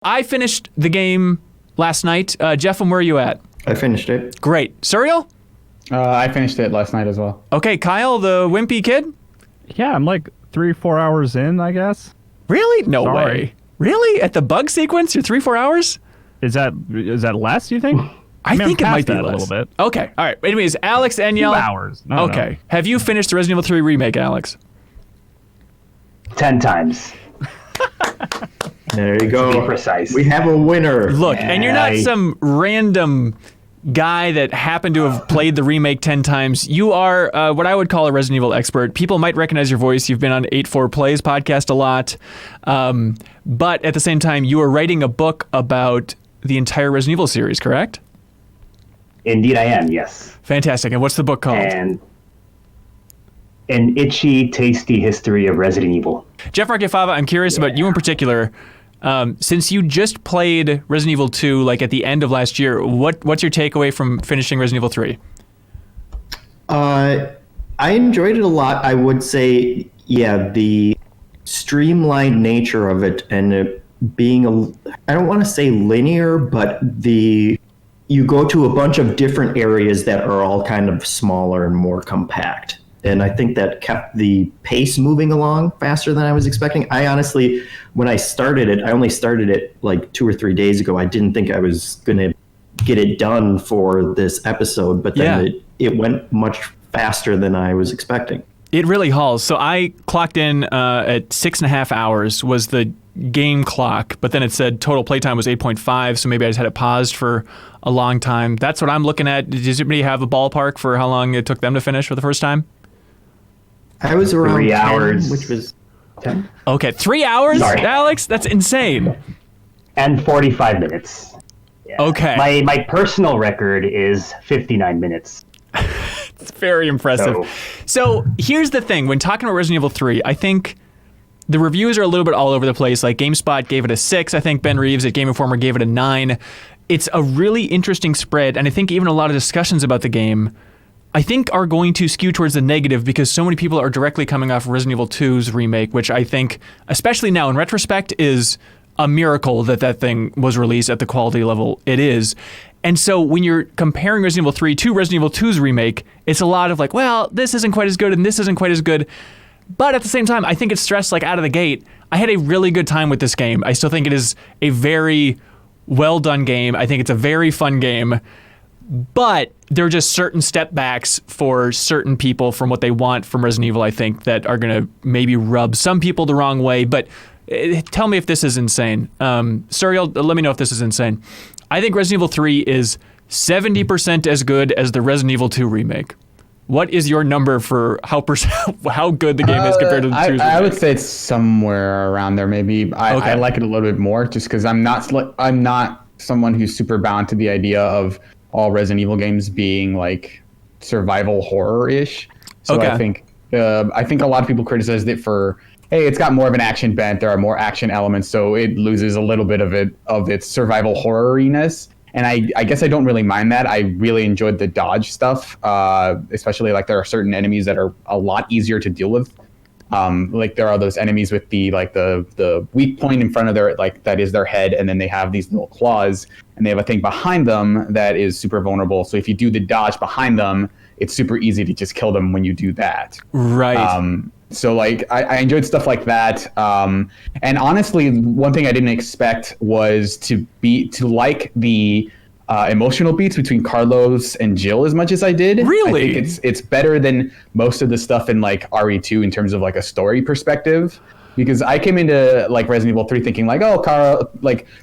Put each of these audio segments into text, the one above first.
I finished the game last night. Jeff, where are you at? I finished it. Great. Suriel? I finished it last night as well. Okay, Kyle, the wimpy kid? Yeah, I'm like 3-4 hours in, I guess. Really? No Sorry. way. Really? At the bug sequence, you're 3-4 hours? Is that less, you think? I mean, think it I'm might past be that less. a little bit. Okay, all right. Anyways, Alex and 2 Yell. hours. No, Okay. Have you finished the Resident Evil 3 remake, Alex? 10 times. There you go. To be precise. We have a winner. Look, and you're not some random guy that happened to have played the remake 10 times. You are what I would call a Resident Evil expert. People might recognize your voice. You've been on 84 Plays podcast a lot. But at the same time, you are writing a book about the entire Resident Evil series, correct? Indeed I am, yes. Fantastic. And what's the book called? And an itchy, tasty history of Resident Evil. Jeff Markefava, I'm curious about you in particular. Since you just played Resident Evil 2 like at the end of last year, what's your takeaway from finishing Resident Evil 3? I enjoyed it a lot. I would say, yeah, the streamlined nature of it and it being I don't want to say linear, but you go to a bunch of different areas that are all kind of smaller and more compact. And I think that kept the pace moving along faster than I was expecting. I honestly, when I started it, I only started it like 2 or 3 days ago. I didn't think I was going to get it done for this episode, but then it went much faster than I was expecting. It really hauls. So I clocked in at 6.5 hours was the game clock, but then it said total playtime was 8.5, so maybe I just had it paused for a long time. That's what I'm looking at. Does anybody have a ballpark for how long it took them to finish for the first time? I was around 3 10, hours. which was 10. Okay, 3 hours, Sorry. Alex? That's insane. And 45 minutes. Yeah. Okay. My personal record is 59 minutes. It's very impressive. So here's the thing. When talking about Resident Evil 3, I think the reviews are a little bit all over the place. Like GameSpot gave it a 6. I think Ben Reeves at Game Informer gave it a 9. It's a really interesting spread, and I think even a lot of discussions about the game I think are going to skew towards the negative because so many people are directly coming off Resident Evil 2's remake, which I think, especially now in retrospect, is a miracle that that thing was released at the quality level it is. And so when you're comparing Resident Evil 3 to Resident Evil 2's remake, it's a lot of like, well, this isn't quite as good and this isn't quite as good. But at the same time, I think it's stressed like out of the gate. I had a really good time with this game. I still think it is a very well done game. I think it's a very fun game. But there are just certain step backs for certain people from what they want from Resident Evil, I think, that are going to maybe rub some people the wrong way. But tell me if this is insane. Suriel, let me know if this is insane. I think Resident Evil 3 is 70% as good as the Resident Evil 2 remake. What is your number for how good the game is compared to the 2's remake? I would say it's somewhere around there. Maybe I like it a little bit more just because I'm not someone who's super bound to the idea of all Resident Evil games being like survival horror-ish. So I think a lot of people criticized it for, hey, it's got more of an action bent. There are more action elements, so it loses a little bit of its survival horror-iness. And I guess I don't really mind that. I really enjoyed the dodge stuff, especially like there are certain enemies that are a lot easier to deal with. Like there are those enemies with the weak point in front of their, like that is their head, and then they have these little claws, and they have a thing behind them that is super vulnerable. So if you do the dodge behind them, it's super easy to just kill them when you do that. Right. So like I enjoyed stuff like that. And honestly, one thing I didn't expect was to like the emotional beats between Carlos and Jill as much as I did. Really? I think it's better than most of the stuff in like RE2 in terms of like a story perspective. Because I came into like Resident Evil 3 thinking like,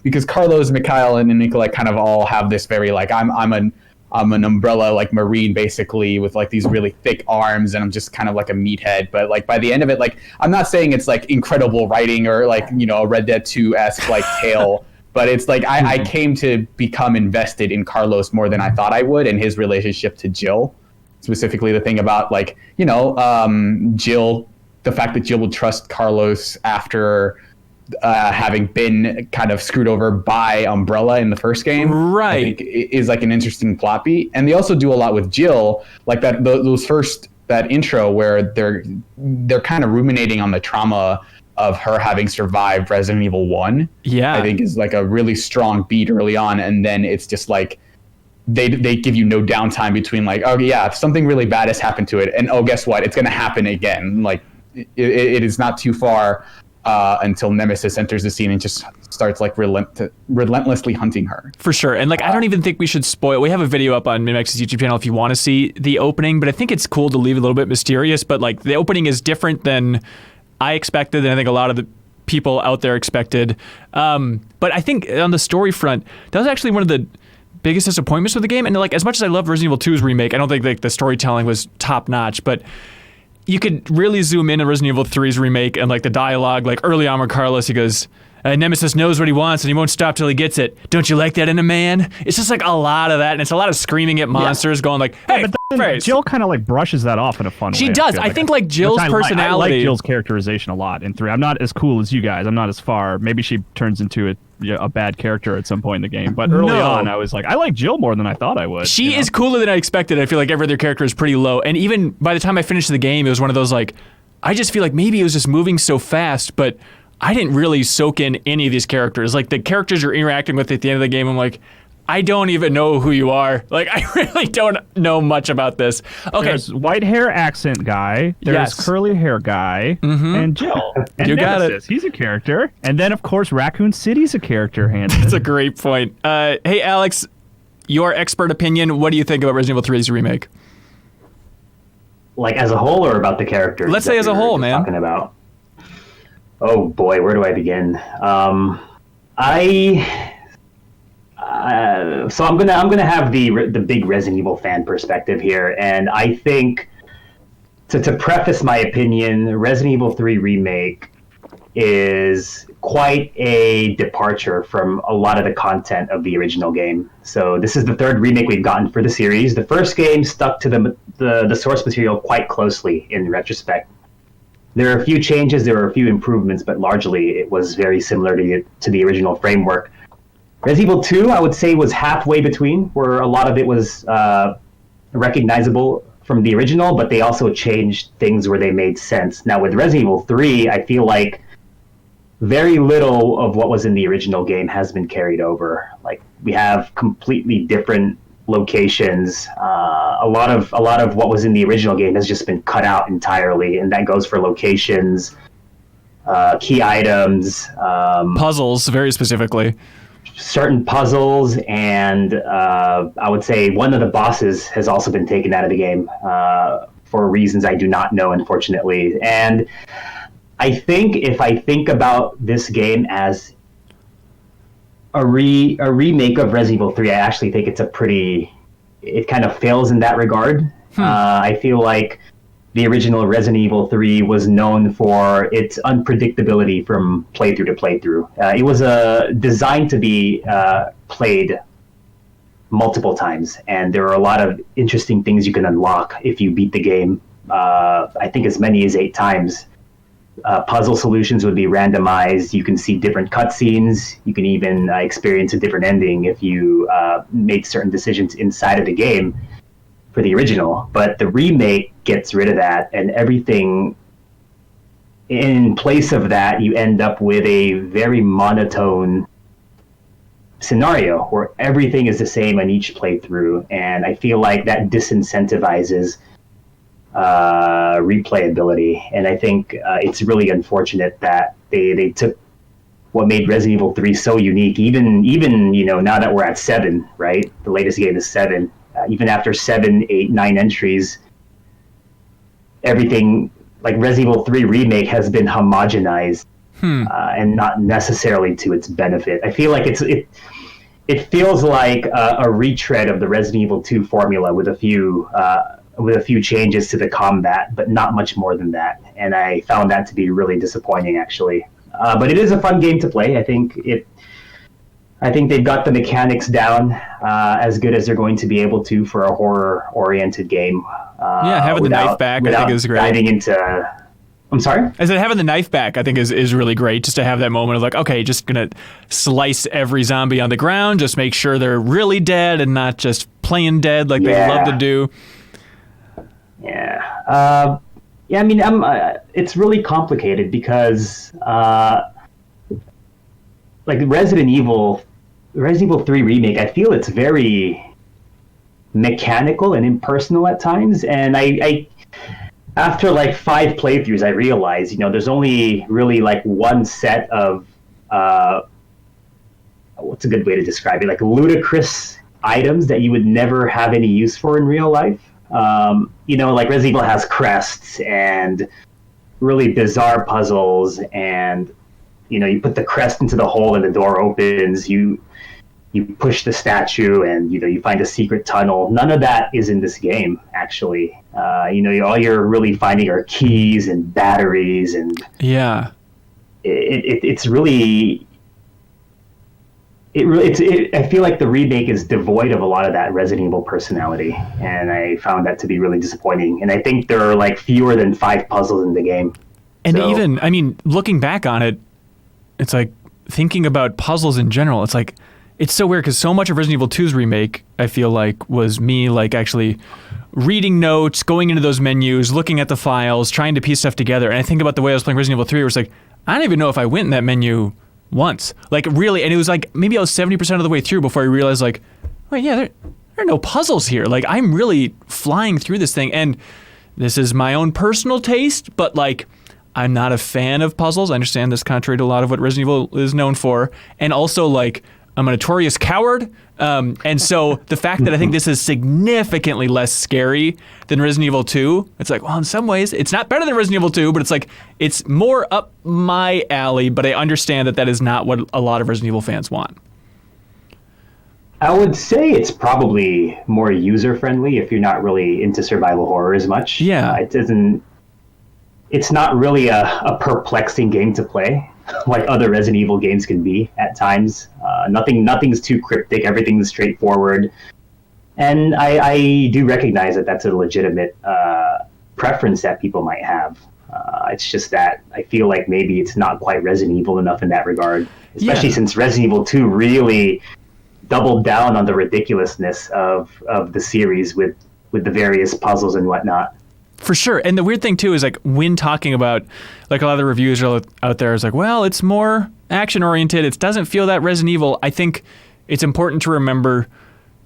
because Carlos, Mikhail, and Nikolai kind of all have this very like I'm an umbrella like marine basically with like these really thick arms, and I'm just kind of like a meathead. But like by the end of it, like I'm not saying it's like incredible writing or like, you know, a Red Dead 2-esque like tale. But it's like I came to become invested in Carlos more than I thought I would, and his relationship to Jill. Specifically the thing about like, you know, Jill, the fact that Jill would trust Carlos after having been kind of screwed over by Umbrella in the first game, right, I think is like an interesting plot beat. And they also do a lot with Jill, like that intro where they're kind of ruminating on the trauma of her having survived Resident Evil 1, I think is like a really strong beat early on. And then it's just like, they give you no downtime between like, oh yeah, something really bad has happened to it. And oh, guess what? It's going to happen again. Like it is not too far until Nemesis enters the scene and just starts like relentlessly hunting her. For sure. And like, I don't even think we should spoil. We have a video up on MinnMax's YouTube channel if you want to see the opening, but I think it's cool to leave it a little bit mysterious. But like, the opening is different than I expected, and I think a lot of the people out there expected. But I think on the story front, that was actually one of the biggest disappointments with the game. And like, as much as I love Resident Evil 2's remake, I don't think like the storytelling was top notch, but you could really zoom in on Resident Evil 3's remake and like the dialogue, like early on where Carlos, he goes, Nemesis knows what he wants and he won't stop till he gets it. Don't you like that in a man? It's just like a lot of that, and it's a lot of screaming at monsters going like, hey, but Jill kind of like brushes that off in a fun way. She does. I think like Jill's personality. I like Jill's characterization a lot in 3. I'm not as cool as you guys. I'm not as far. Maybe she turns into a bad character at some point in the game. But early on, I was like, I like Jill more than I thought I would. She is cooler than I expected. I feel like every other character is pretty low. And even by the time I finished the game, it was one of those like, I just feel like maybe it was just moving so fast, but I didn't really soak in any of these characters. Like the characters you're interacting with at the end of the game, I'm like, I don't even know who you are. Like, I really don't know much about this. Okay. There's white hair accent guy. There's curly hair guy. And Jill. And you Nemesis. got it. He's a character. And then, of course, Raccoon City's a character. That's a great point. Hey, Alex, your expert opinion, what do you think about Resident Evil 3's remake? Like as a whole, or about the characters? Let's say as a whole, man. Talking about. Oh boy, where do I begin? So I'm gonna have the big Resident Evil fan perspective here, and I think to preface my opinion, Resident Evil 3 Remake is quite a departure from a lot of the content of the original game. So this is the third remake we've gotten for the series. The first game stuck to the source material quite closely in retrospect. There are a few changes, there are a few improvements, but largely it was very similar to the original framework. Resident Evil 2, I would say, was halfway between, where a lot of it was recognizable from the original, but they also changed things where they made sense. Now with Resident Evil 3, I feel like very little of what was in the original game has been carried over. Like, we have completely different locations. A lot of what was in the original game has just been cut out entirely, and that goes for locations, key items, puzzles, very specifically. Certain puzzles, and I would say one of the bosses has also been taken out of the game for reasons I do not know, unfortunately. And I think if I think about this game as a remake of Resident Evil 3, I actually think it kind of fails in that regard. I feel like the original Resident Evil 3 was known for its unpredictability from playthrough to playthrough. It was designed to be played multiple times, and there are a lot of interesting things you can unlock if you beat the game, I think as many as 8 times. Puzzle solutions would be randomized. You can see different cutscenes. You can even experience a different ending if you make certain decisions inside of the game for the original. But the remake gets rid of that, and everything in place of that, you end up with a very monotone scenario where everything is the same on each playthrough. And I feel like that disincentivizes replayability, and I think it's really unfortunate that they took what made Resident Evil 3 so unique. Even now that we're at 7, right? The latest game is 7. Even after 7, 8, 9 entries, everything like Resident Evil 3 Remake has been homogenized, and not necessarily to its benefit. I feel like it feels like a retread of the Resident Evil 2 formula with a few changes to the combat, but not much more than that. And I found that to be really disappointing, actually. But it is a fun game to play. I think they've got the mechanics down as good as they're going to be able to for a horror-oriented game. Having the knife back, I think is great. Diving into... I'm sorry? I said having the knife back, I think is really great, just to have that moment of like, okay, just gonna slice every zombie on the ground, just make sure they're really dead and not just playing dead like they love to do. Yeah. Yeah, I mean, it's really complicated because, like Resident Evil 3 Remake, I feel it's very mechanical and impersonal at times. And I after like 5 playthroughs, I realized, there's only really like one set of, what's a good way to describe it? Like ludicrous items that you would never have any use for in real life. Like Resident Evil has crests and really bizarre puzzles, and you put the crest into the hole and the door opens. You push the statue and you find a secret tunnel. None of that is in this game, actually. All you're really finding are keys and batteries, and yeah, it's really. I feel like the remake is devoid of a lot of that Resident Evil personality, and I found that to be really disappointing. And I think there are like fewer than 5 puzzles in the game. And even, I mean, looking back on it, it's like thinking about puzzles in general. It's like it's so weird because so much of Resident Evil 2's remake, I feel like, was me like actually reading notes, going into those menus, looking at the files, trying to piece stuff together. And I think about the way I was playing Resident Evil 3, where it's like I don't even know if I went in that menu once, like really, and it was like maybe I was 70% of the way through before I realized like, wait, yeah, there are no puzzles here. Like I'm really flying through this thing, and this is my own personal taste, but like I'm not a fan of puzzles. I understand this contrary to a lot of what Resident Evil is known for, and also like I'm a notorious coward, and so the fact that I think this is significantly less scary than Resident Evil 2, it's like, well, in some ways, it's not better than Resident Evil 2, but it's like, it's more up my alley, but I understand that that is not what a lot of Resident Evil fans want. I would say it's probably more user-friendly if you're not really into survival horror as much. Yeah. It's not really a perplexing game to play, like other Resident Evil games can be at times. Nothing's too cryptic. Everything's straightforward. And I do recognize that that's a legitimate preference that people might have. It's just that I feel like maybe it's not quite Resident Evil enough in that regard, especially since Resident Evil 2 really doubled down on the ridiculousness of the series with the various puzzles and whatnot. For sure. And the weird thing too is like when talking about, like a lot of the reviews out there is like, well, it's more action oriented. It doesn't feel that Resident Evil. I think it's important to remember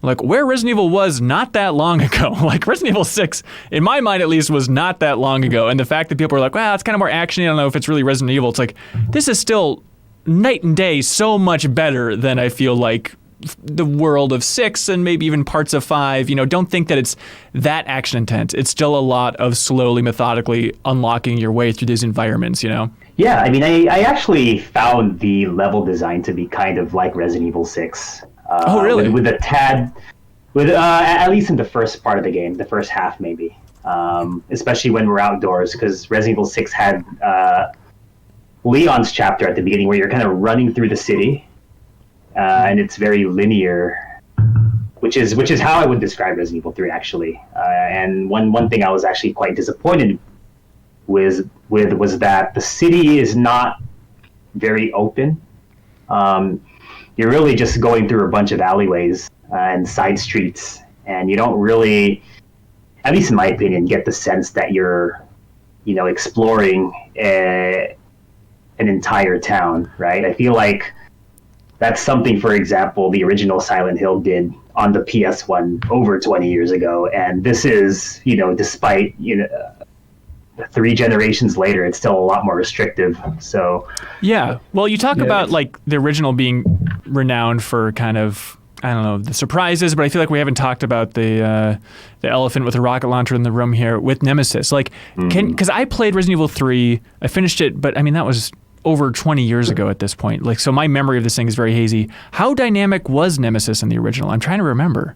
like where Resident Evil was not that long ago. Like Resident Evil 6, in my mind at least, was not that long ago. And the fact that people are like, well, it's kind of more actiony. I don't know if it's really Resident Evil. It's like, this is still night and day so much better than I feel like the world of 6 and maybe even parts of 5. Don't think that it's that action intense. It's still a lot of slowly, methodically unlocking your way through these environments, Yeah, I mean, I actually found the level design to be kind of like Resident Evil 6. Oh, really? With a tad, at least in the first part of the game, the first half maybe, especially when we're outdoors, because Resident Evil 6 had Leon's chapter at the beginning where you're kind of running through the city. And it's very linear, which is how I would describe Resident Evil 3 actually. And one thing I was actually quite disappointed with was that the city is not very open. You're really just going through a bunch of alleyways and side streets, and you don't really, at least in my opinion, get the sense that you're, exploring an entire town, right? I feel like that's something, for example, the original Silent Hill did on the PS1 over 20 years ago. And this is, despite, 3 generations later, it's still a lot more restrictive. So, yeah. Well, you talk about like the original being renowned for kind of, I don't know, the surprises, but I feel like we haven't talked about the elephant with a rocket launcher in the room here with Nemesis. Like, because I played Resident Evil 3, I finished it, but I mean, that was over 20 years ago at this point. Like, so my memory of this thing is very hazy. How dynamic was Nemesis in the original? I'm trying to remember.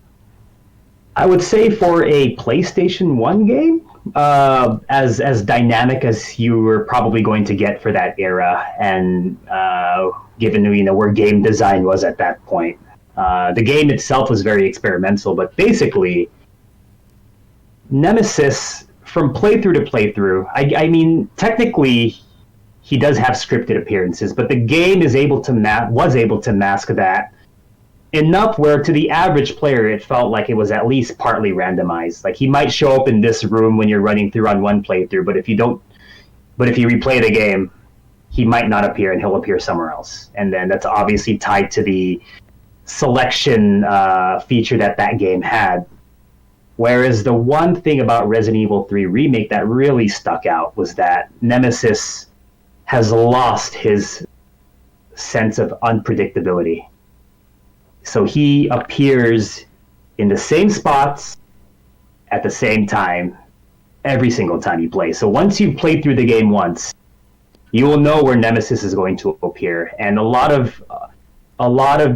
I would say for a PlayStation 1 game, as dynamic as you were probably going to get for that era, and given where game design was at that point. The game itself was very experimental, but basically, Nemesis, from playthrough to playthrough, I mean, technically, he does have scripted appearances, but the game was able to mask that enough where to the average player it felt like it was at least partly randomized. Like he might show up in this room when you're running through on one playthrough, but if you replay the game, he might not appear and he'll appear somewhere else. And then that's obviously tied to the selection feature that game had. Whereas the one thing about Resident Evil 3 Remake that really stuck out was that Nemesis has lost his sense of unpredictability. So he appears in the same spots at the same time every single time you play. So once you've played through the game once, you will know where Nemesis is going to appear. And a lot of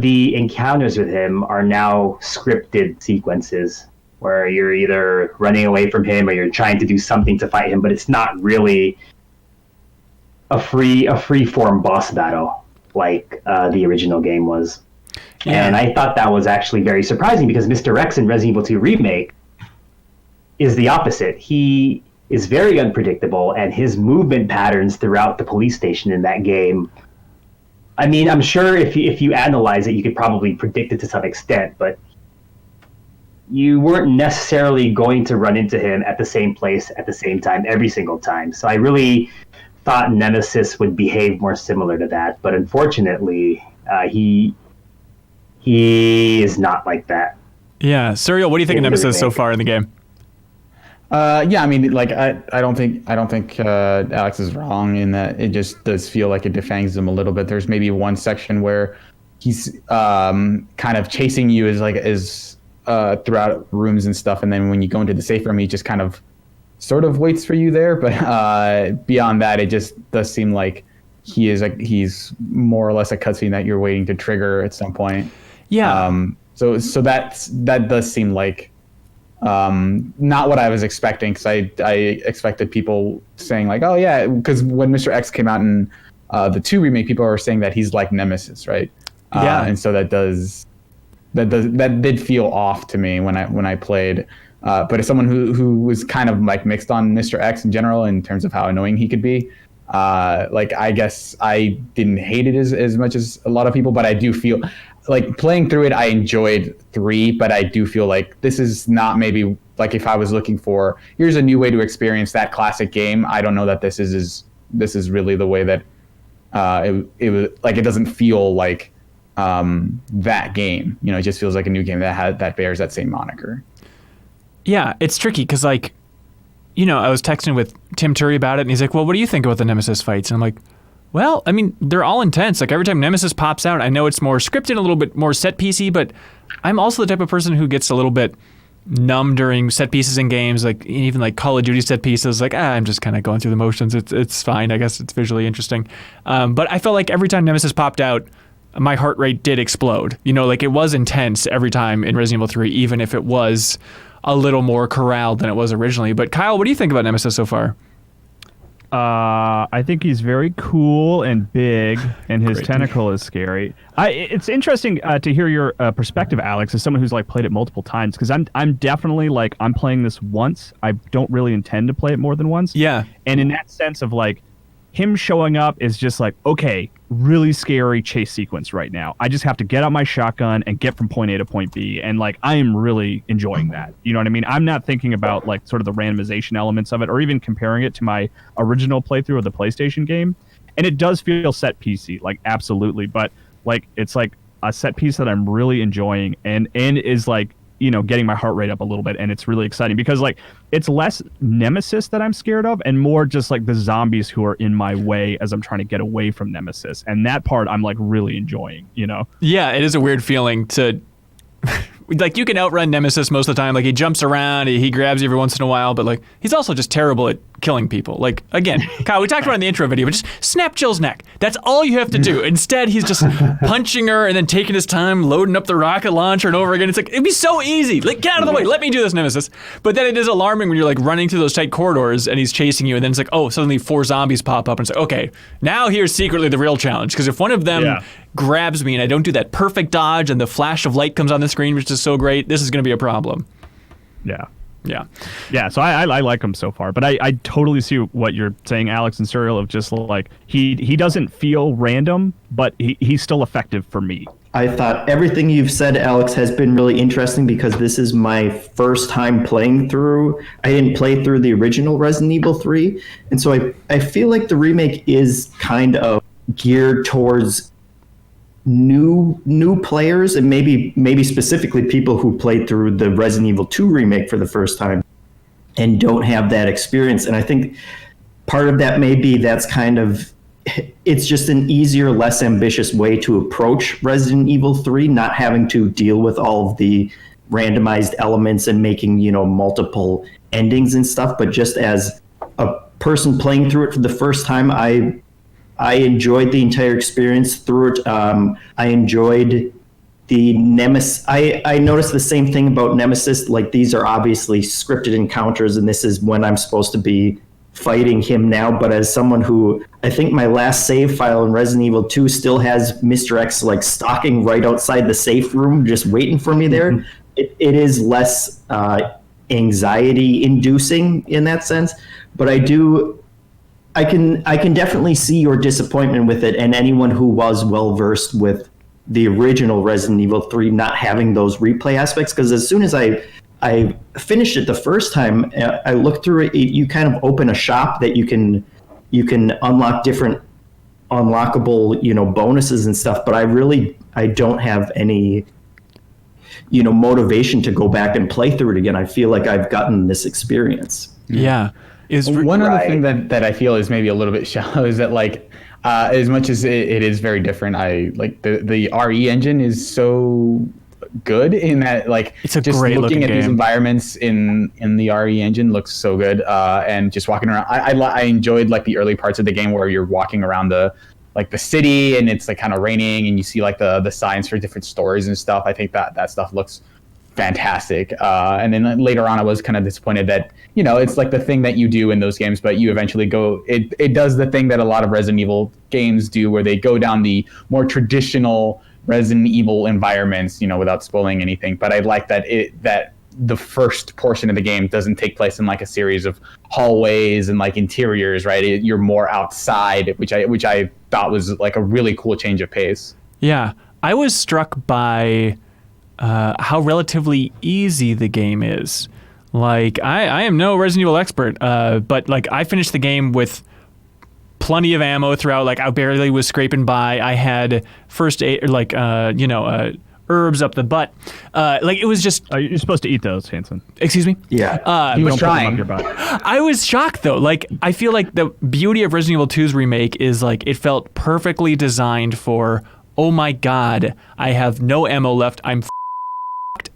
the encounters with him are now scripted sequences where you're either running away from him or you're trying to do something to fight him, but it's not really a free form boss battle like the original game was. Yeah. And I thought that was actually very surprising because Mr. X in Resident Evil 2 Remake is the opposite. He is very unpredictable, and his movement patterns throughout the police station in that game, I mean, I'm sure if you analyze it, you could probably predict it to some extent, but you weren't necessarily going to run into him at the same place at the same time every single time. So I really thought Nemesis would behave more similar to that, but unfortunately, he is not like that. Yeah, Serial, what do you think of Nemesis so far in the game? Yeah, I mean, like I don't think Alex is wrong in that it just does feel like it defangs him a little bit. There's maybe one section where he's kind of chasing you as throughout rooms and stuff, and then when you go into the safe room, he just kind of sort of waits for you there. But beyond that, it just does seem like he's more or less a cutscene that you're waiting to trigger at some point. Yeah. So that does seem like not what I was expecting, because I expected people saying like, oh yeah, because when Mr. X came out in the 2 remake, people were saying that he's like Nemesis, right? Yeah. And so that did feel off to me when I played. But as someone who was kind of like mixed on Mr. X in general in terms of how annoying he could be, like I guess I didn't hate it as much as a lot of people, but I do feel like playing through it, I enjoyed 3, but I do feel like this is not maybe like if I was looking for here's a new way to experience that classic game. I don't know that this is really the way that it was. Like it doesn't feel like that game. You know, it just feels like a new game that bears that same moniker. Yeah, it's tricky because like, you know, I was texting with Tim Turi about it, and he's like, "Well, what do you think about the Nemesis fights?" And I'm like, well, I mean, they're all intense. Like every time Nemesis pops out, I know it's more scripted, a little bit more set piecey, but I'm also the type of person who gets a little bit numb during set pieces in games, like even like Call of Duty set pieces. Like, I'm just kind of going through the motions. It's fine. I guess it's visually interesting. But I felt like every time Nemesis popped out, my heart rate did explode. You know, like it was intense every time in Resident Evil 3, even if it was a little more corralled than it was originally. But Kyle, what do you think about Nemesis so far? I think he's very cool and big, and his tentacle is scary. It's interesting to hear your perspective, Alex, as someone who's like played it multiple times, because I'm definitely like I'm playing this once. I don't really intend to play it more than once. Yeah. And in that sense of like him showing up is just like, okay, really scary chase sequence right now. I just have to get out my shotgun and get from point A to point B. And like, I am really enjoying that. You know what I mean? I'm not thinking about like sort of the randomization elements of it or even comparing it to my original playthrough of the PlayStation game. And it does feel set piecey, like absolutely. But like, it's like a set piece that I'm really enjoying and is like, you know, getting my heart rate up a little bit. And it's really exciting because like it's less Nemesis that I'm scared of and more just like the zombies who are in my way as I'm trying to get away from Nemesis. And that part I'm like really enjoying, you know? Yeah, it is a weird feeling to like you can outrun Nemesis most of the time. Like he jumps around, he grabs you every once in a while, but like he's also just terrible at killing people. Like again, Kyle, we talked about it in the intro video, but just snap Jill's neck. That's all you have to do. Instead, he's just punching her and then taking his time, loading up the rocket launcher and over again. It's like, it'd be so easy. Like, get out of the way. Let me do this, Nemesis. But then it is alarming when you're like running through those tight corridors and he's chasing you, and then it's like, oh, suddenly 4 zombies pop up and it's like, okay, now here's secretly the real challenge. Because if one of them grabs me and I don't do that perfect dodge and the flash of light comes on the screen, which is so great, this is going to be a problem. Yeah, so I like him so far, but I totally see what you're saying, Alex and Serial, of just like he doesn't feel random, but he's still effective for me. I thought everything you've said, Alex, has been really interesting because this is my first time playing through. I didn't play through the original Resident Evil 3. And so I feel like the remake is kind of geared towards new players, and maybe specifically people who played through the Resident Evil 2 remake for the first time and don't have that experience. And I think part of that may be it's just an easier, less ambitious way to approach Resident Evil 3, not having to deal with all of the randomized elements and making, multiple endings and stuff. But just as a person playing through it for the first time, I enjoyed the entire experience through it. I enjoyed the Nemesis. I noticed the same thing about Nemesis. Like, these are obviously scripted encounters, and this is when I'm supposed to be fighting him now. But as someone who, I think my last save file in Resident Evil 2 still has Mr. X like stalking right outside the safe room, just waiting for me there. Mm-hmm. It is less anxiety inducing in that sense, but I can definitely see your disappointment with it, and anyone who was well versed with the original Resident Evil 3 not having those replay aspects. Because as soon as I finished it the first time, I looked through it. You kind of open a shop that you can unlock different unlockable bonuses and stuff. But I don't have any motivation to go back and play through it again. I feel like I've gotten this experience. Yeah. One other thing that I feel is maybe a little bit shallow is that as much as it is very different, I like the RE engine is so good in that it's a just great looking at game. These environments in the RE engine looks so good, and just walking around. I enjoyed the early parts of the game where you're walking around the city and it's kind of raining and you see the signs for different stories and stuff. I think that stuff looks fantastic. And then later on, I was kind of disappointed that, it's the thing that you do in those games, but you eventually it does the thing that a lot of Resident Evil games do, where they go down the more traditional Resident Evil environments, without spoiling anything. But I like that the first portion of the game doesn't take place in a series of hallways and interiors, right? You're more outside, which I thought was a really cool change of pace. Yeah, I was struck by how relatively easy the game is. I am no Resident Evil expert, but I finished the game with plenty of ammo throughout. I barely was scraping by. I had first aid, herbs up the butt. It was just. You're supposed to eat those, Hanson. Excuse me? Yeah. He was trying. I was shocked though. I feel like the beauty of Resident Evil 2's remake is it felt perfectly designed for, oh my God, I have no ammo left. I'm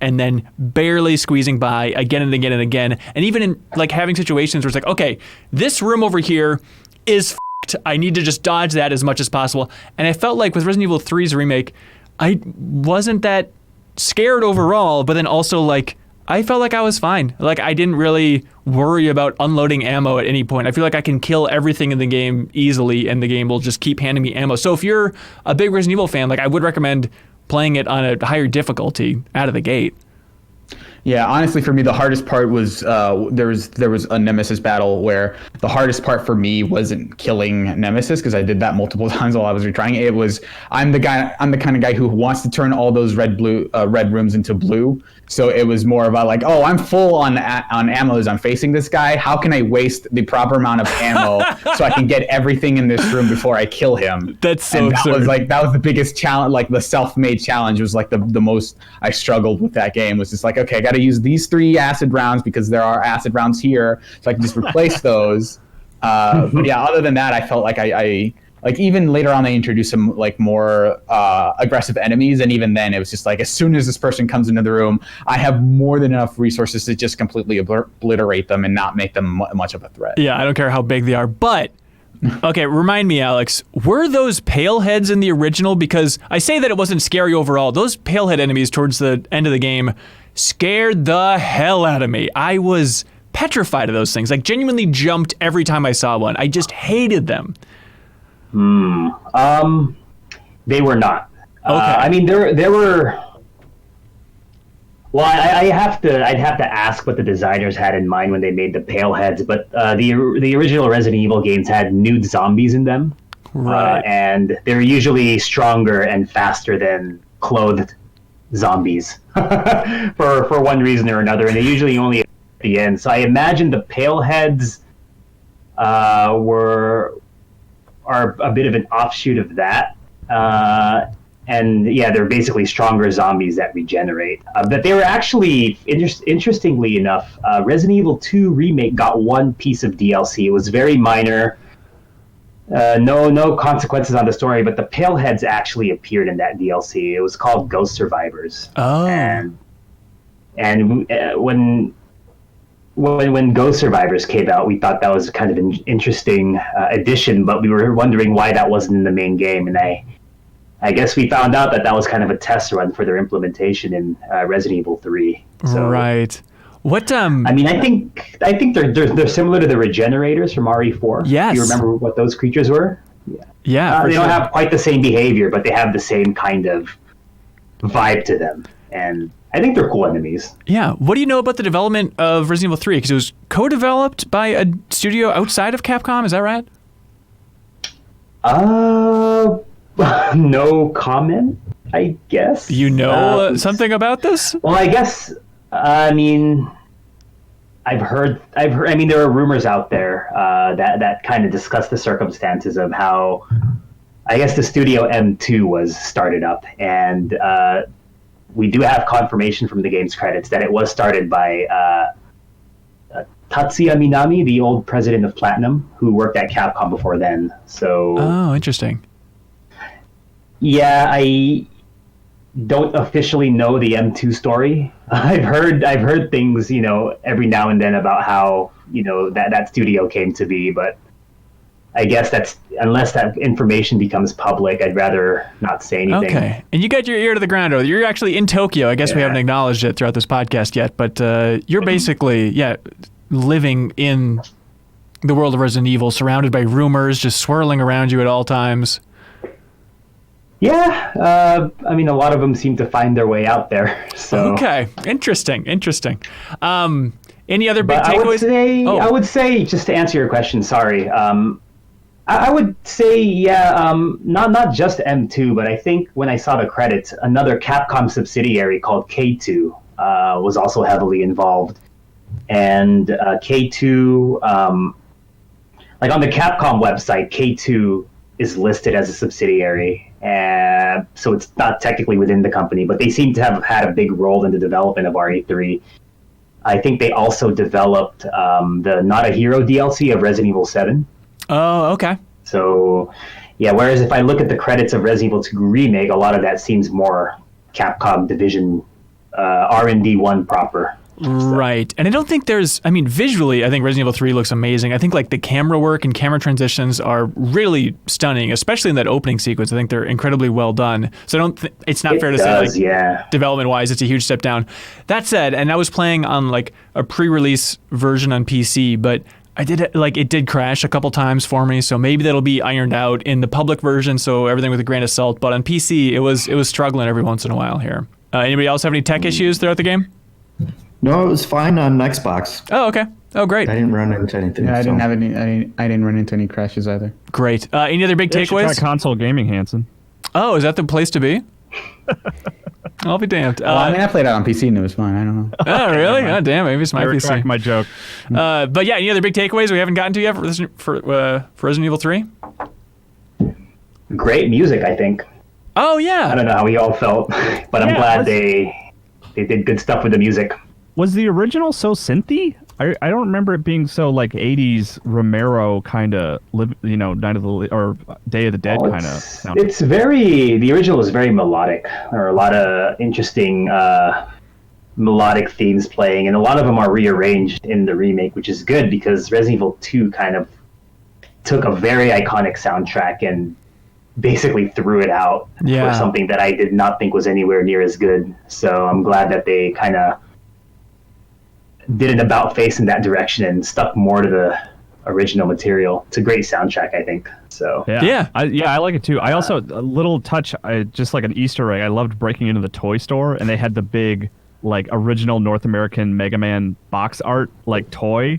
and then barely squeezing by again and again and again. And even in having situations where it's okay, this room over here is f***ed. I need to just dodge that as much as possible. And I felt like with Resident Evil 3's remake, I wasn't that scared overall, but then also I felt like I was fine. I didn't really worry about unloading ammo at any point. I feel like I can kill everything in the game easily and the game will just keep handing me ammo. So if you're a big Resident Evil fan, I would recommend playing it on a higher difficulty out of the gate. Yeah, honestly, for me, the hardest part was there was a Nemesis battle where the hardest part for me wasn't killing Nemesis, because I did that multiple times while I was retrying. It was I'm the kind of guy who wants to turn all those red rooms into blue. So it was more about I'm full on ammo as I'm facing this guy. How can I waste the proper amount of ammo so I can get everything in this room before I kill him? That's so absurd. That was the biggest challenge. The self-made challenge was the most I struggled with that game. Was just okay, I got to use these 3 acid rounds because there are acid rounds here, so I can just replace those. But yeah, other than that, I felt I even later on they introduced some more aggressive enemies, and even then it was just as soon as this person comes into the room, I have more than enough resources to just completely obliterate them and not make them much of a threat. Yeah, I don't care how big they are, but okay, remind me, Alex, were those pale heads in the original? Because I say that it wasn't scary overall. Those pale head enemies towards the end of the game scared the hell out of me. I was petrified of those things. Genuinely jumped every time I saw one. I just hated them. They were not. Okay. There were. Well, I'd have to ask what the designers had in mind when they made the pale heads. But the original Resident Evil games had nude zombies in them, right? And they're usually stronger and faster than clothed zombies for one reason or another, and they usually only at the end. So I imagine the Paleheads are a bit of an offshoot of that. And yeah, they're basically stronger zombies that regenerate. But they were actually, interestingly enough, Resident Evil 2 Remake got one piece of DLC. It was very minor. No consequences on the story, but the Paleheads actually appeared in that DLC. It was called Ghost Survivors. Oh. And when Ghost Survivors came out, we thought that was kind of an interesting addition, but we were wondering why that wasn't in the main game. And I guess we found out that was kind of a test run for their implementation in Resident Evil 3. So, right. What? I mean, I think they're similar to the Regenerators from RE4. Yes. Do you remember what those creatures were? Yeah. They don't have quite the same behavior, but they have the same kind of vibe to them, and I think they're cool enemies. Yeah. What do you know about the development of Resident Evil 3? Because it was co-developed by a studio outside of Capcom. Is that right? No comment, I guess. You know something about this? Well, I guess. I mean, I've heard. I mean, there are rumors out there that kind of discuss the circumstances of how, I guess, the studio M2 was started up, and we do have confirmation from the game's credits that it was started by Tatsuya Minami, the old president of Platinum, who worked at Capcom before then. So. Oh, interesting. Yeah, I don't officially know the M2 story. I've heard things, every now and then about how, that studio came to be, but I guess unless that information becomes public, I'd rather not say anything. Okay. And you got your ear to the ground. You're actually in Tokyo. I guess we haven't acknowledged it throughout this podcast yet, but you're basically, living in the world of Resident Evil, surrounded by rumors just swirling around you at all times. Yeah, I mean, a lot of them seem to find their way out there. So okay, interesting. Any other big takeaways? I would say, just to answer your question, sorry. I would say, not just M2, but I think when I saw the credits, another Capcom subsidiary called K2 was also heavily involved, and K2, like on the Capcom website, K2 is listed as a subsidiary. So it's not technically within the company, but they seem to have had a big role in the development of RE3. I think they also developed the Not a Hero DLC of Resident Evil 7. Oh, okay. So, yeah, whereas if I look at the credits of Resident Evil 2 Remake, a lot of that seems more Capcom Division R&D 1 proper. Right. And I don't think visually, I think Resident Evil 3 looks amazing. I think like the camera work and camera transitions are really stunning, especially in that opening sequence. I think they're incredibly well done. So I don't think it's not fair to say development wise, it's a huge step down. That said, and I was playing on like a pre-release version on PC, but it did crash a couple times for me. So maybe that'll be ironed out in the public version. So everything with a grain of salt, but on PC, it was struggling every once in a while here. Anybody else have any tech issues throughout the game? No, it was fine on Xbox. Oh, okay. Oh, great. I didn't run into anything. Yeah, I didn't have any. I didn't run into any crashes either. Great. Any other big takeaways? Try console gaming, Hanson. Oh, is that the place to be? I'll be damned. I played it on PC and it was fine. I don't know. Oh, really? Oh, damn. Maybe it's my PC. Retract my joke. But yeah, any other big takeaways we haven't gotten to yet for Resident Evil 3? Great music, I think. Oh yeah. I don't know how we all felt, but I'm glad they did good stuff with the music. Was the original so synthy? I don't remember it being so like 80s Romero kind of, Night of the or Day of the Dead kind of. It's the original is very melodic. There are a lot of interesting melodic themes playing, and a lot of them are rearranged in the remake, which is good because Resident Evil 2 kind of took a very iconic soundtrack and basically threw it out for something that I did not think was anywhere near as good. So I'm glad that they kind of did an about face in that direction and stuck more to the original material. It's a great soundtrack, I think. So I like it too. I also a little touch, just like an Easter egg. I loved breaking into the toy store and they had the big like original North American Mega Man box art like toy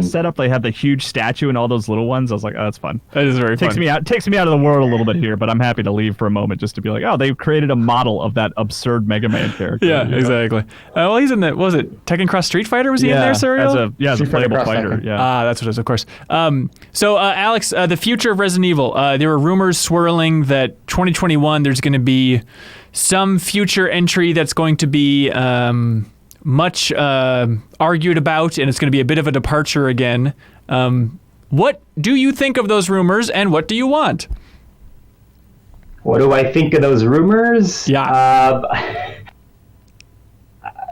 setup. They have the huge statue and all those little ones. I was like, oh, that's fun. That is very fun. Takes me out of the world a little bit here, but I'm happy to leave for a moment just to be like, oh, they've created a model of that absurd Mega Man character. Yeah, exactly. Well, he's in the, what was it, Tekken Cross Street Fighter? Was he in there, Serial? As a playable fighter. Yeah. That's what it is, of course. So, Alex, the future of Resident Evil. There were rumors swirling that 2021 there's going to be some future entry that's going to be much argued about, and it's going to be a bit of a departure again. What do you think of those rumors, and what do you want? What do I think of those rumors? Yeah.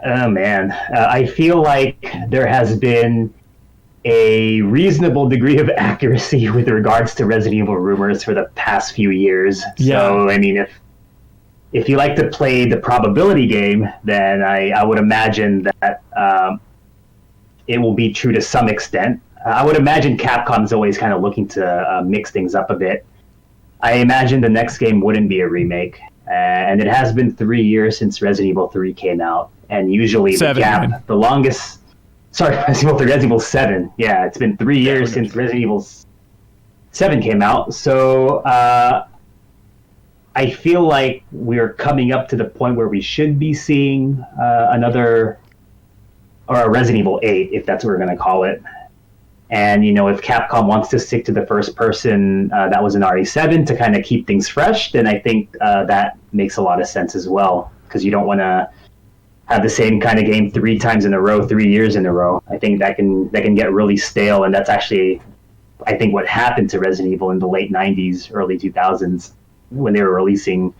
Oh, man. I feel like there has been a reasonable degree of accuracy with regards to Resident Evil rumors for the past few years. Yeah. So, I mean, if you like to play the probability game, then I would imagine that it will be true to some extent. I would imagine Capcom's always kind of looking to mix things up a bit. I imagine the next game wouldn't be a remake. And it has been 3 years since Resident Evil 3 came out. And usually the gap, the longest... Sorry, Resident Evil 7. Yeah, it's been 3 years since Resident Evil 7 came out. So I feel like we're coming up to the point where we should be seeing another, or a Resident Evil 8, if that's what we're going to call it. And, you know, if Capcom wants to stick to the first person that was in RE7 to kind of keep things fresh, then I think that makes a lot of sense as well. Because you don't want to have the same kind of game 3 times in a row, 3 years in a row. I think that can get really stale, and that's actually, I think, what happened to Resident Evil in the late 90s, early 2000s, when they were releasing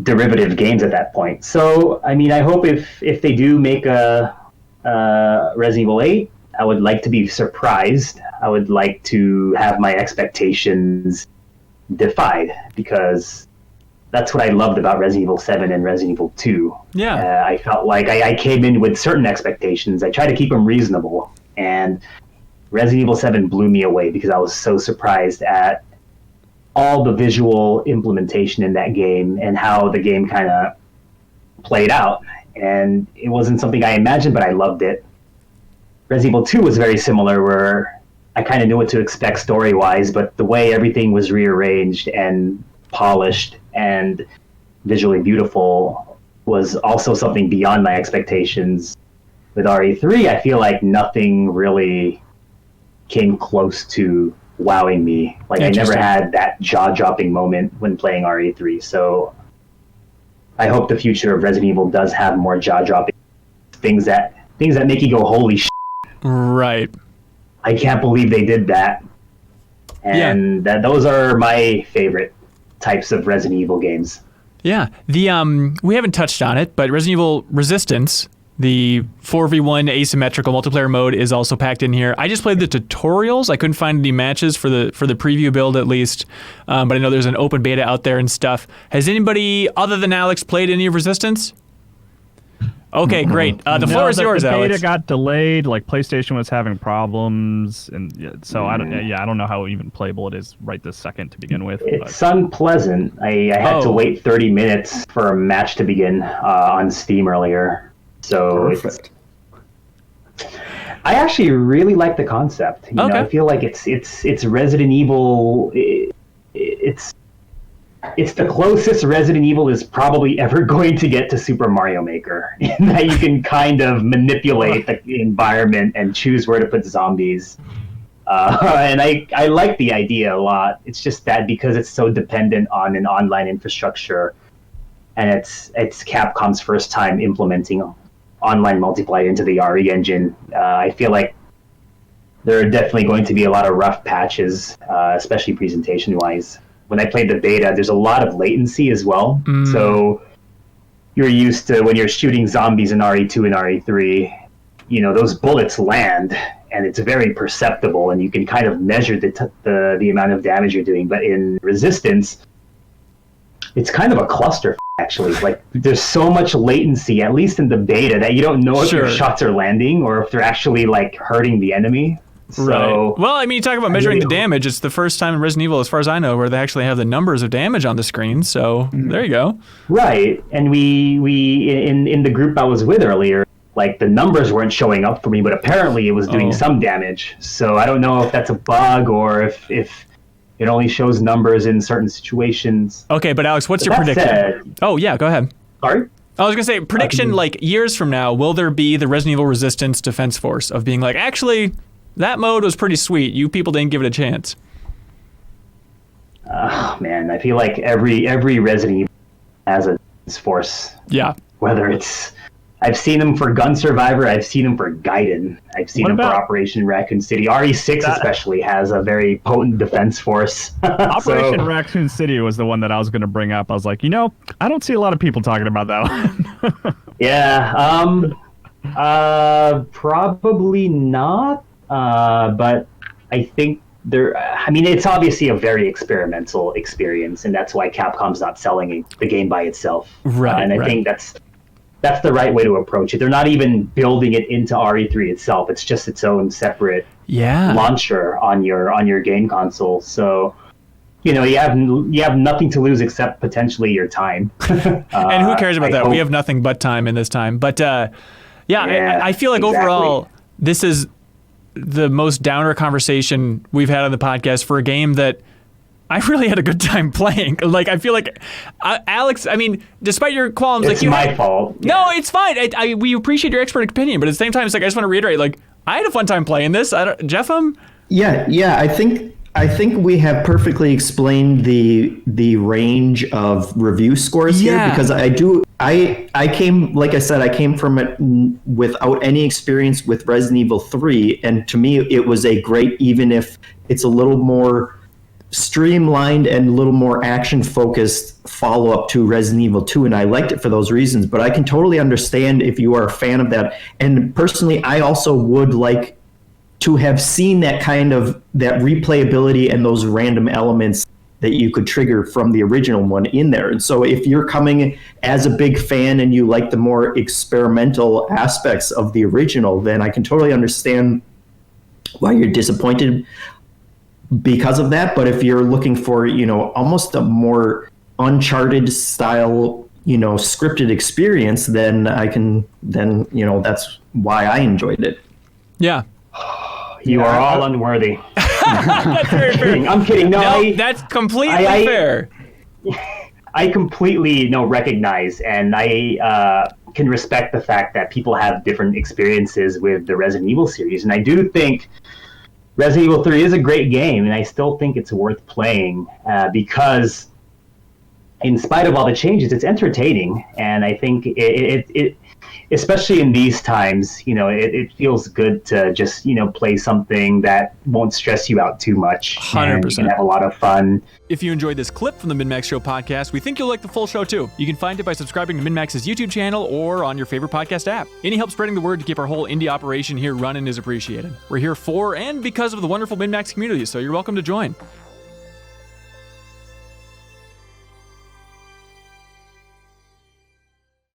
derivative games at that point. So, I mean, I hope if they do make a Resident Evil 8, I would like to be surprised. I would like to have my expectations defied, because that's what I loved about Resident Evil 7 and Resident Evil 2. Yeah. I felt like I came in with certain expectations. I tried to keep them reasonable. And Resident Evil 7 blew me away because I was so surprised at all the visual implementation in that game and how the game kind of played out. And it wasn't something I imagined, but I loved it. Resident Evil 2 was very similar, where I kind of knew what to expect story-wise, but the way everything was rearranged and polished and visually beautiful was also something beyond my expectations. With RE3, I feel like nothing really came close to wowing me. Like, I never had that jaw-dropping moment when playing RE3. So I hope the future of Resident Evil does have more jaw-dropping things that make you go, holy shit. Right. I can't believe they did that. And those are my favorite types of Resident Evil games. Yeah. The we haven't touched on it, but Resident Evil Resistance, the 4v1 asymmetrical multiplayer mode, is also packed in here. I just played the tutorials. I couldn't find any matches for the preview build, at least. But I know there's an open beta out there and stuff. Has anybody other than Alex played any of Resistance? Okay, great. The floor is yours, the beta Alex. got delayed. Like, PlayStation was having problems, and so I don't know how even playable it is right this second to begin with. It's unpleasant. I had to wait 30 minutes for a match to begin on Steam earlier. So Perfect. I actually really like the concept. You know, I feel like it's Resident Evil. It's the closest Resident Evil is probably ever going to get to Super Mario Maker, in that you can kind of manipulate the environment and choose where to put zombies. And I like the idea a lot. It's just that because it's so dependent on an online infrastructure, and it's Capcom's first time implementing online multiplayer into the RE engine, I feel like there are definitely going to be a lot of rough patches, especially presentation-wise. When I played the beta, there's a lot of latency as well. So you're used to, when you're shooting zombies in RE2 and RE3, you know, those bullets land and it's very perceptible and you can kind of measure the amount of damage you're doing. But in Resistance, it's kind of a cluster, actually. Like, there's so much latency, at least in the beta, that you don't know if your shots are landing or if they're actually, like, hurting the enemy. So, Well, I mean, you talk about measuring the damage. It's the first time in Resident Evil, as far as I know, where they actually have the numbers of damage on the screen. So there you go. Right, and we in the group I was with earlier, like the numbers weren't showing up for me, but apparently it was doing some damage. So I don't know if that's a bug or if it only shows numbers in certain situations. Okay, but Alex, what's your prediction? Oh yeah, go ahead. Sorry? I was gonna say prediction. Like years from now, will there be the Resident Evil Resistance defense force of being like, actually, that mode was pretty sweet. You people didn't give it a chance. Man, I feel like every Resident Evil has a defense force. Yeah. Whether it's, I've seen them for Gun Survivor, I've seen them for Gaiden, I've seen them for Operation Raccoon City. RE6 especially has a very potent defense force. Operation Raccoon City was the one that I was going to bring up. I was like, I don't see a lot of people talking about that one. Yeah, probably not. But I think it's obviously a very experimental experience, and that's why Capcom's not selling the game by itself. Right. And I think that's the right way to approach it. They're not even building it into RE3 itself. It's just its own separate launcher on your game console. So, you have nothing to lose except potentially your time. And who cares about that? We have nothing but time in this time. But I feel like overall, this is the most downer conversation we've had on the podcast for a game that I really had a good time playing. Like, I feel like, Alex, I mean, despite your qualms, it's my fault. No, it's fine. We appreciate your expert opinion, but at the same time, it's like, I just want to reiterate, like, I had a fun time playing this. Jeff? Yeah. I think we have perfectly explained the range of review scores here, because I came, like I said, I came from it without any experience with Resident Evil 3, and to me, it was a great, even if it's a little more streamlined and a little more action-focused follow-up to Resident Evil 2, and I liked it for those reasons. But I can totally understand if you are a fan of that. And personally, I also would like to have seen that kind of that replayability and those random elements that you could trigger from the original one in there. And so if you're coming as a big fan and you like the more experimental aspects of the original, then I can totally understand why you're disappointed because of that. But if you're looking for, almost a more Uncharted style, scripted experience, then that's why I enjoyed it. Yeah. You are all unworthy. That's very fair. I'm kidding. No, that's completely fair. I completely recognize, and I can respect the fact that people have different experiences with the Resident Evil series, and I do think Resident Evil 3 is a great game, and I still think it's worth playing because, in spite of all the changes, it's entertaining, and I think it especially in these times, it feels good to just, play something that won't stress you out too much. 100%. And have a lot of fun. If you enjoyed this clip from the MinnMax Show podcast, we think you'll like the full show too. You can find it by subscribing to MinnMax's YouTube channel or on your favorite podcast app. Any help spreading the word to keep our whole indie operation here running is appreciated. We're here for and because of the wonderful MinnMax community, so you're welcome to join.